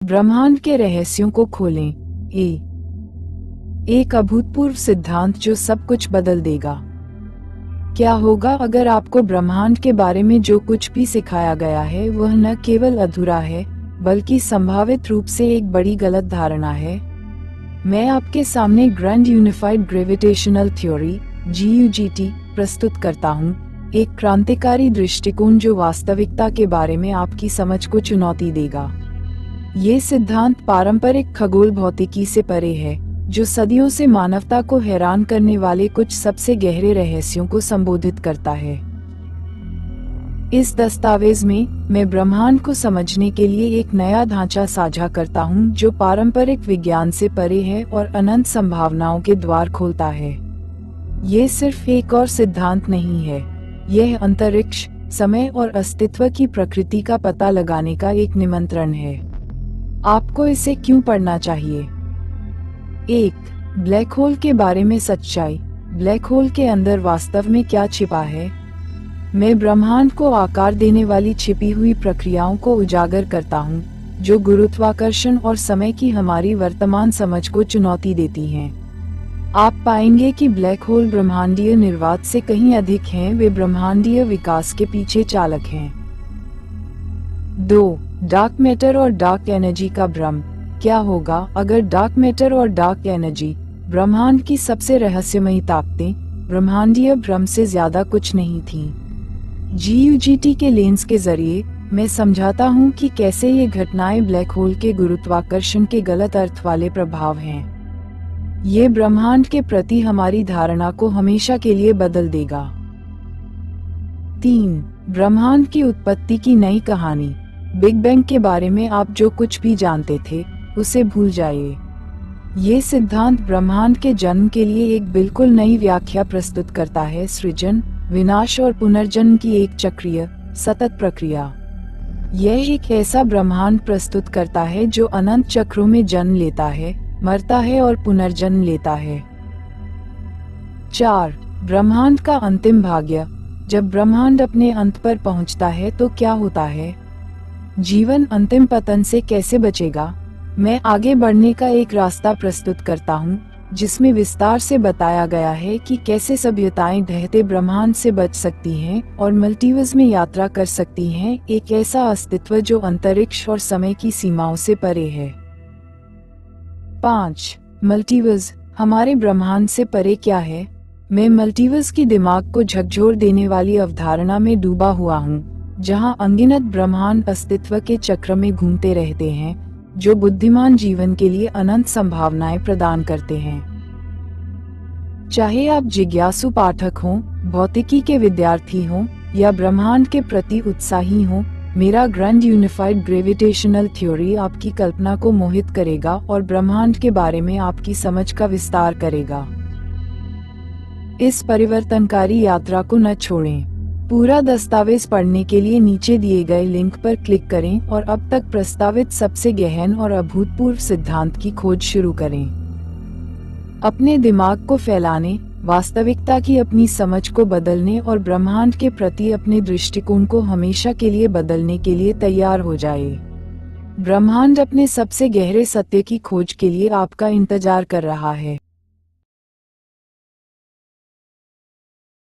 ब्रह्मांड के रहस्यों को खोलें। एक अभूतपूर्व सिद्धांत जो सब कुछ बदल देगा। क्या होगा अगर आपको ब्रह्मांड के बारे में जो कुछ भी सिखाया गया है वह न केवल अधूरा है बल्कि संभावित रूप से एक बड़ी गलत धारणा है। मैं आपके सामने grand unified gravitational theory (GUGT) प्रस्तुत करता हूँ, एक क्रांतिकारी दृष्टिकोण जो वास्तविकता के बारे में आपकी समझ को चुनौती देगा। ये सिद्धांत पारंपरिक खगोल भौतिकी से परे है, जो सदियों से मानवता को हैरान करने वाले कुछ सबसे गहरे रहस्यों को संबोधित करता है। इस दस्तावेज में मैं ब्रह्मांड को समझने के लिए एक नया ढांचा साझा करता हूँ जो पारंपरिक विज्ञान से परे है और अनंत संभावनाओं के द्वार खोलता है। ये सिर्फ एक और सिद्धांत नहीं है, यह अंतरिक्ष, समय और अस्तित्व की प्रकृति का पता लगाने का एक निमंत्रण है। आपको इसे क्यों पढ़ना चाहिए? 1. ब्लैक होल के बारे में सच्चाई। ब्लैक होल के अंदर वास्तव में क्या छिपा है? मैं ब्रह्मांड को आकार देने वाली छिपी हुई प्रक्रियाओं को उजागर करता हूँ, जो गुरुत्वाकर्षण और समय की हमारी वर्तमान समझ को चुनौती देती हैं। आप पाएंगे कि ब्लैक होल ब्रह्मांडीय निर्वात से कहीं अधिक हैं, वे ब्रह्मांडीय विकास के पीछे चालक हैं। 2. डार्क मैटर और डार्क एनर्जी का भ्रम। क्या होगा अगर डार्क मैटर और डार्क एनर्जी, ब्रह्मांड की सबसे रहस्यमयी ताकतें, ब्रह्मांडीय भ्रम से ज्यादा कुछ नहीं थीं? GUGT के लेंस के जरिए मैं समझाता हूँ कि कैसे ये घटनाएं ब्लैक होल के गुरुत्वाकर्षण के गलत अर्थ वाले प्रभाव हैं। ये ब्रह्मांड के प्रति हमारी धारणा को हमेशा के लिए बदल देगा। 3. ब्रह्मांड की उत्पत्ति की नई कहानी। बिग बैंग के बारे में आप जो कुछ भी जानते थे उसे भूल जाइए। ये सिद्धांत ब्रह्मांड के जन्म के लिए एक बिल्कुल नई व्याख्या प्रस्तुत करता है, सृजन, विनाश और पुनर्जन्म की एक चक्रीय, सतत प्रक्रिया। यह एक ऐसा ब्रह्मांड प्रस्तुत करता है जो अनंत चक्रों में जन्म लेता है, मरता है और पुनर्जन्म लेता है। 4. ब्रह्मांड का अंतिम भाग्य। जब ब्रह्मांड अपने अंत पर पहुंचता है तो क्या होता है? जीवन अंतिम पतन से कैसे बचेगा? मैं आगे बढ़ने का एक रास्ता प्रस्तुत करता हूँ, जिसमें विस्तार से बताया गया है कि कैसे सभ्यताएं ढहते ब्रह्मांड से बच सकती हैं और मल्टीवर्स में यात्रा कर सकती हैं, एक ऐसा अस्तित्व जो अंतरिक्ष और समय की सीमाओं से परे है। 5. मल्टीवर्स, हमारे ब्रह्मांड से परे क्या है? मैं मल्टीवर्स की दिमाग को झकझोर देने वाली अवधारणा में डूबा हुआ हूँ, जहाँ अनगिनत ब्रह्मांड अस्तित्व के चक्र में घूमते रहते हैं, जो बुद्धिमान जीवन के लिए अनंत संभावनाएं प्रदान करते हैं। चाहे आप जिज्ञासु पाठक हों, भौतिकी के विद्यार्थी हों या ब्रह्मांड के प्रति उत्साही हों, मेरा ग्रैंड यूनिफाइड ग्रेविटेशनल थ्योरी आपकी कल्पना को मोहित करेगा और ब्रह्मांड के बारे में आपकी समझ का विस्तार करेगा। इस परिवर्तनकारी यात्रा को न छोड़ें। पूरा दस्तावेज पढ़ने के लिए नीचे दिए गए लिंक पर क्लिक करें और अब तक प्रस्तावित सबसे गहन और अभूतपूर्व सिद्धांत की खोज शुरू करें। अपने दिमाग को फैलाने, वास्तविकता की अपनी समझ को बदलने और ब्रह्मांड के प्रति अपने दृष्टिकोण को हमेशा के लिए बदलने के लिए तैयार हो जाइए। ब्रह्मांड अपने सबसे गहरे सत्य की खोज के लिए आपका इंतजार कर रहा है।